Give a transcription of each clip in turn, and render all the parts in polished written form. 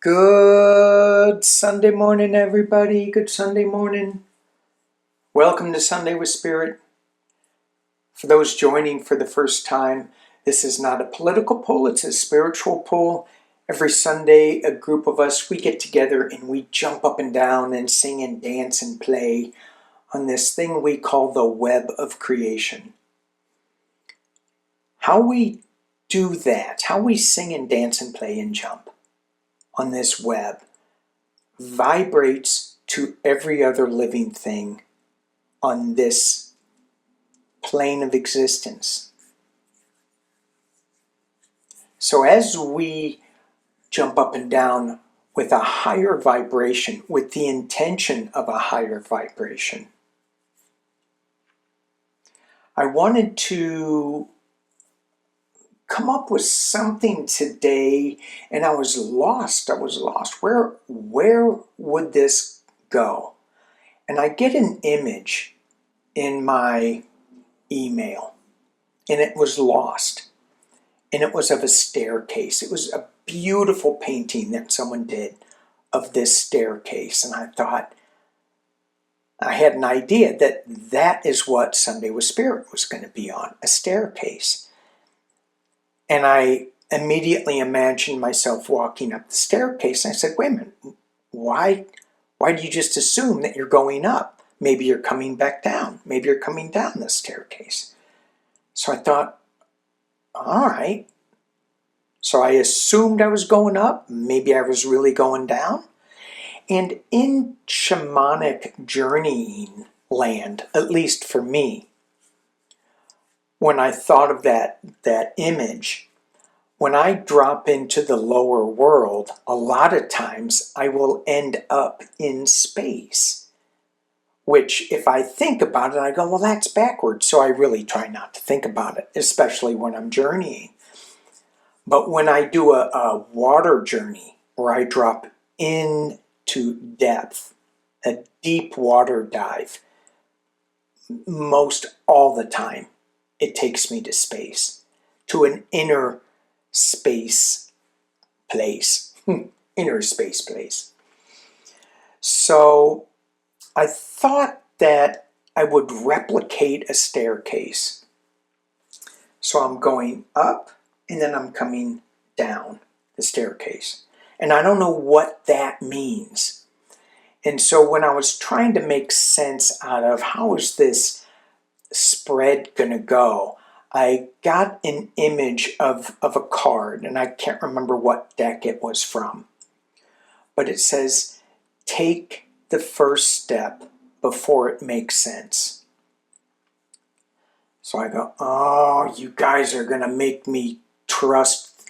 Good Sunday morning, everybody. Good Sunday morning. Welcome to Sunday with Spirit. For those joining for the first time, this is not a political poll, it's a spiritual poll. Every Sunday, a group of us, we get together and we jump up and down and sing and dance and play on this thing we call the web of creation. How we do that, how we sing and dance and play and jump on this web vibrates to every other living thing on this plane of existence. So as we jump up and down with a higher vibration, with the intention of a higher vibration, I wanted to come up with something today, and I was lost. Where would this go? And I get an image in my email, and it was lost. And it was of a staircase. It was a beautiful painting that someone did of this staircase. And I thought, I had an idea that that is what Sunday with Spirit was going to be on, a staircase. And I immediately imagined myself walking up the staircase. And I said, wait a minute, why do you just assume that you're going up? Maybe you're coming back down. Maybe you're coming down the staircase. So I thought, all right. So I assumed I was going up. Maybe I was really going down. And in shamanic journeying land, at least for me, when I thought of that image, when I drop into the lower world, a lot of times I will end up in space. Which, if I think about it, I go, well, that's backwards. So I really try not to think about it, especially when I'm journeying. But when I do a water journey, where I drop into depth, a deep water dive, most all the time, it takes me to space, to an inner space place. Inner space place. So I thought that I would replicate a staircase. So I'm going up and then I'm coming down the staircase. And I don't know what that means. And so when I was trying to make sense out of how is this spread going to go, I got an image of a card, and I can't remember what deck it was from. But it says, take the first step before it makes sense. So I go, oh, you guys are going to make me trust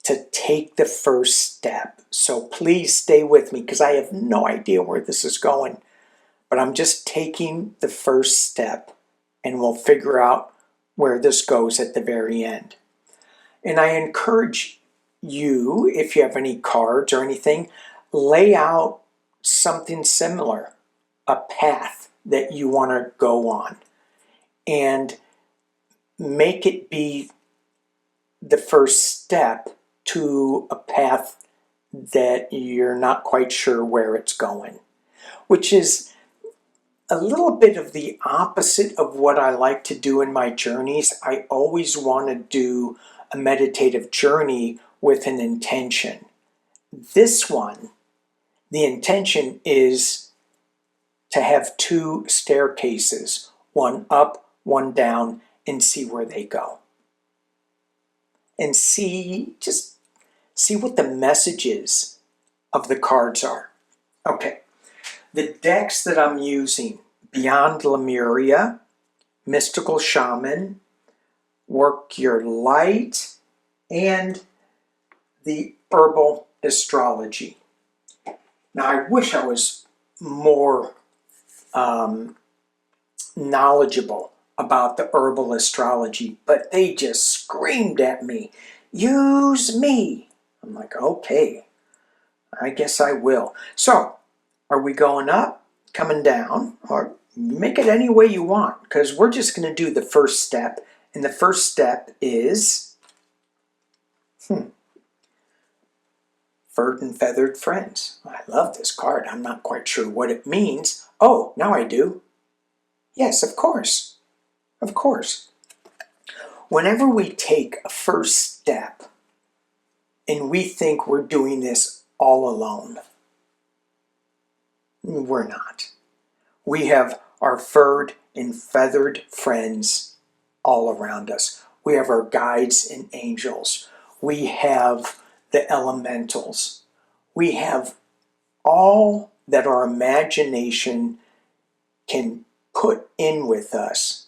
to take the first step. So please stay with me because I have no idea where this is going. But I'm just taking the first step and we'll figure out where this goes at the very end. And I encourage you, if you have any cards or anything, lay out something similar, a path that you want to go on, and make it be the first step to a path that you're not quite sure where it's going, which is a little bit of the opposite of what I like to do in my journeys. I always want to do a meditative journey with an intention. This one, the intention is to have two staircases, one up, one down, and see where they go. And just see what the messages of the cards are. Okay, the decks that I'm using, Beyond Lemuria, Mystical Shaman, Work Your Light, and the Herbal Astrology. Now, I wish I was more knowledgeable about the herbal astrology, but they just screamed at me, use me. I'm like, okay, I guess I will. So, are we going up, coming down, or make it any way you want? Because we're just going to do the first step, and the first step is Furred and feathered friends. I love this card. I'm not quite sure what it means. Oh, now I do. Yes, of course. Of course. Whenever we take a first step and we think we're doing this all alone, we're not. We have our furred and feathered friends all around us. We have our guides and angels. We have the elementals. We have all that our imagination can put in with us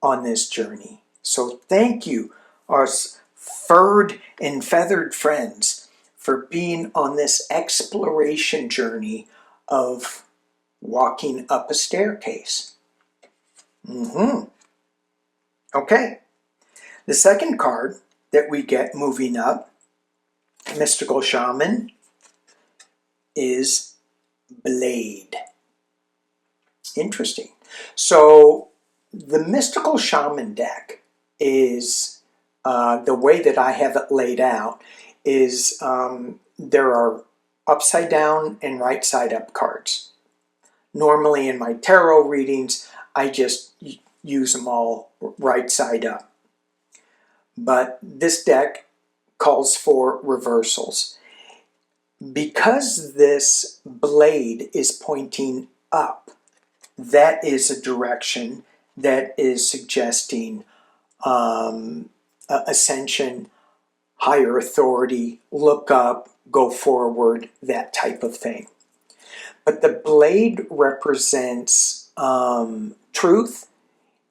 on this journey. So thank you, our furred and feathered friends, for being on this exploration journey of walking up a staircase. Okay. The second card that we get moving up, Mystical Shaman, is Blade. Interesting. So the Mystical Shaman deck is, the way that I have it laid out, is there are upside down and right side up cards. Normally in my tarot readings, I just use them all right side up. But this deck calls for reversals. Because this blade is pointing up, that is a direction that is suggesting ascension, higher authority, look up, go forward, that type of thing. But the blade represents truth.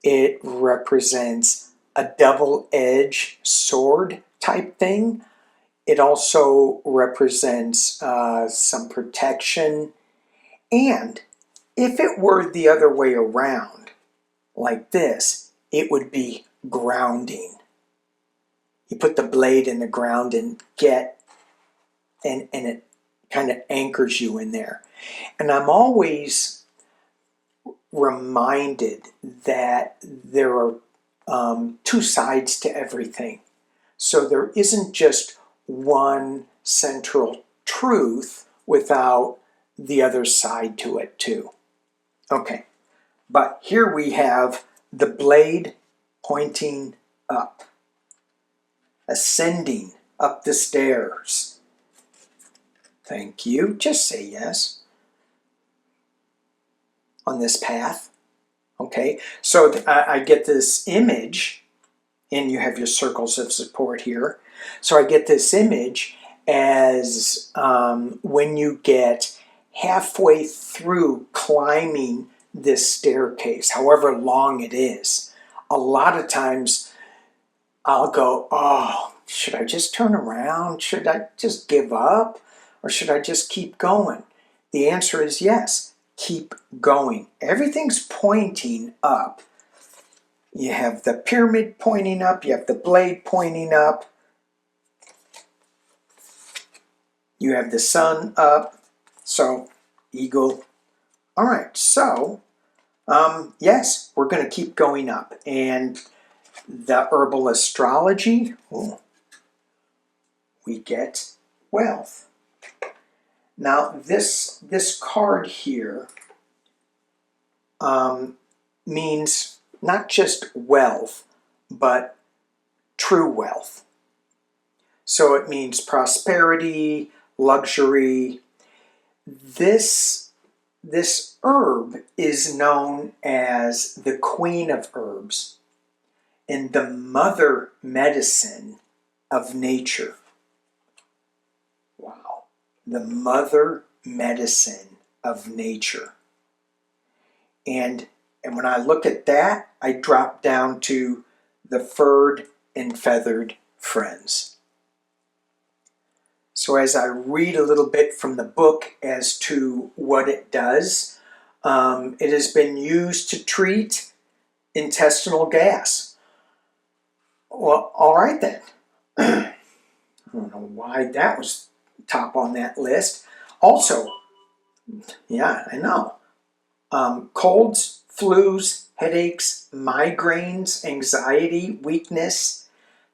It represents a double-edged sword type thing. It also represents some protection. And if it were the other way around, like this, it would be grounding. You put the blade in the ground and it kind of anchors you in there. And I'm always reminded that there are two sides to everything. So there isn't just one central truth without the other side to it too. Okay, but here we have the blade pointing up, ascending up the stairs. Thank you. Just say yes on this path. Okay, so I get this image, and you have your circles of support here. So I get this image as when you get halfway through climbing this staircase, however long it is. A lot of times I'll go, oh, should I just turn around? Should I just give up? Or should I just keep going? The answer is yes, keep going. Everything's pointing up. You have the pyramid pointing up, you have the blade pointing up, you have the sun up, so eagle. All right, so yes, we're going to keep going up. And the herbal astrology, we get wealth. Now this card here means not just wealth, but true wealth. So it means prosperity, luxury. This herb is known as the Queen of Herbs and the Mother Medicine of Nature. Wow. The Mother Medicine of Nature. And when I look at that, I drop down to the furred and feathered friends. So as I read a little bit from the book as to what it does, it has been used to treat intestinal gas. Well, all right then. I don't know why that was top on that list. Also, yeah, I know. Colds, flus, headaches, migraines, anxiety, weakness,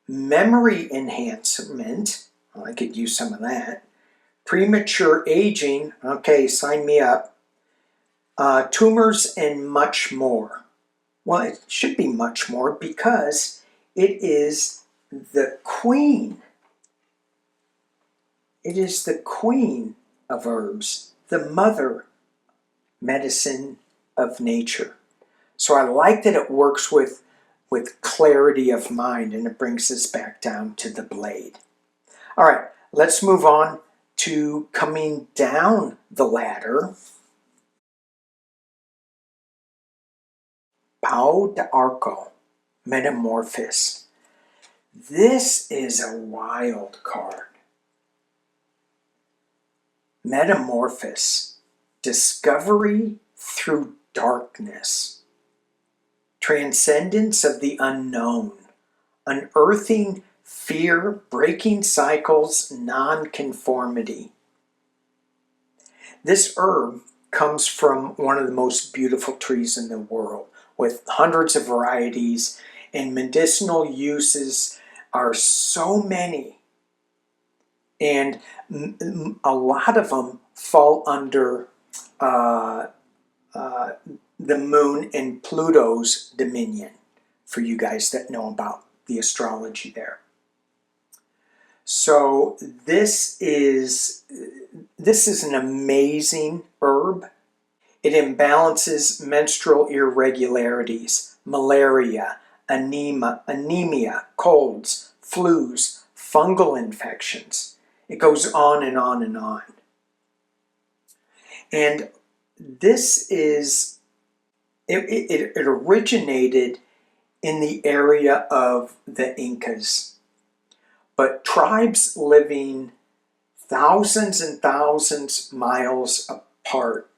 memory enhancement. Well, I could use some of that. premature aging, okay, sign me up, tumors, and much more. Well, it should be much more because it is the queen. It is the queen of herbs, the mother medicine of nature. So I like that it works with clarity of mind, and it brings us back down to the blade. All right, let's move on to coming down the ladder. Pau de Arco, Metamorphosis. This is a wild card. Metamorphosis, discovery through darkness, transcendence of the unknown, unearthing fear, breaking cycles, nonconformity. This herb comes from one of the most beautiful trees in the world, with hundreds of varieties, and medicinal uses are so many. And a lot of them fall under the moon and Pluto's dominion, for you guys that know about the astrology there. So this is an amazing herb. It imbalances menstrual irregularities, malaria, anemia, colds, flus, fungal infections. It goes on and on and on. And this is, it originated in the area of the Incas. But tribes living thousands and thousands miles apart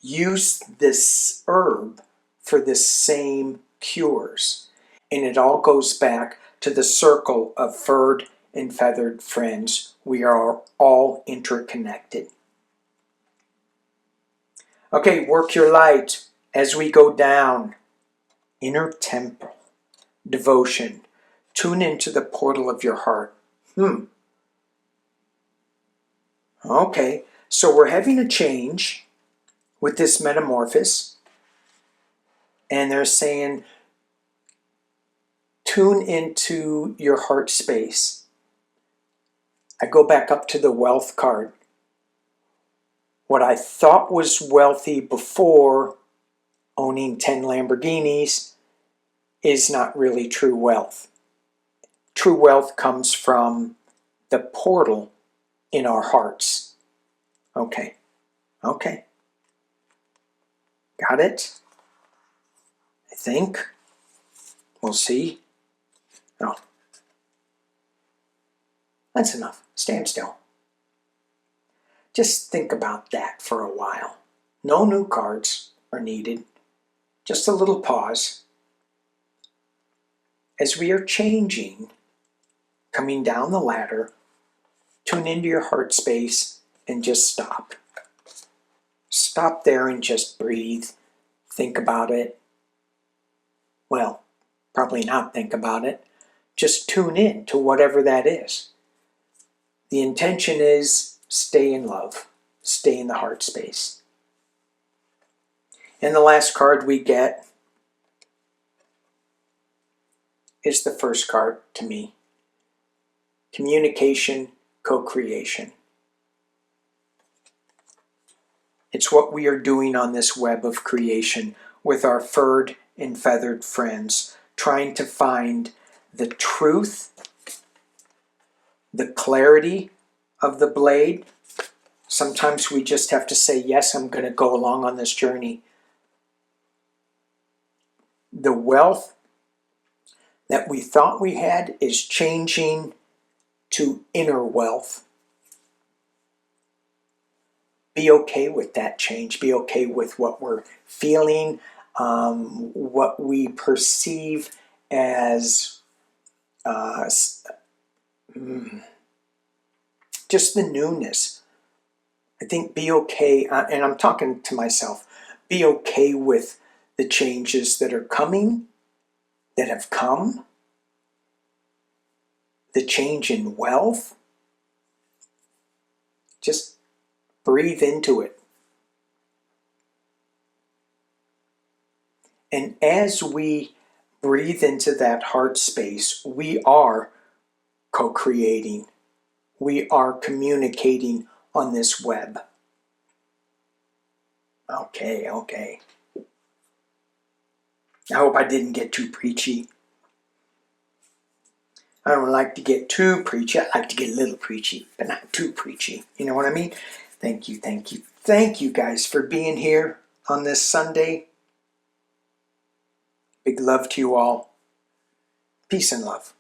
use this herb for the same cures. And it all goes back to the circle of furred and feathered friends. We are all interconnected. Okay, work your light as we go down. Inner temple, devotion. Tune into the portal of your heart. Okay, so we're having a change with this metamorphosis. And they're saying, tune into your heart space. I go back up to the wealth card. What I thought was wealthy before, owning 10 Lamborghinis, is not really true wealth. True wealth comes from the portal in our hearts. Okay. Got it? I think. We'll see. No. That's enough. Stand still. Just think about that for a while. No new cards are needed. Just a little pause. As we are changing, coming down the ladder, tune into your heart space and just stop. Stop there and just breathe. Think about it. Well, probably not think about it. Just tune in to whatever that is. The intention is stay in love. Stay in the heart space. And the last card we get is the first card to me. Communication, co-creation. It's what we are doing on this web of creation with our furred and feathered friends, trying to find the truth, the clarity of the blade. Sometimes we just have to say, yes, I'm going to go along on this journey. The wealth that we thought we had is changing to inner wealth. Be okay with that change. Be okay with what we're feeling, what we perceive as just the newness. I think be okay, and I'm talking to myself, be okay with the changes that are coming, that have come, the change in wealth. Just breathe into it. And as we breathe into that heart space, we are co-creating. We are communicating on this web. Okay. I hope I didn't get too preachy. I don't like to get too preachy. I like to get a little preachy, but not too preachy. You know what I mean? Thank you. Thank you guys for being here on this Sunday. Big love to you all. Peace and love.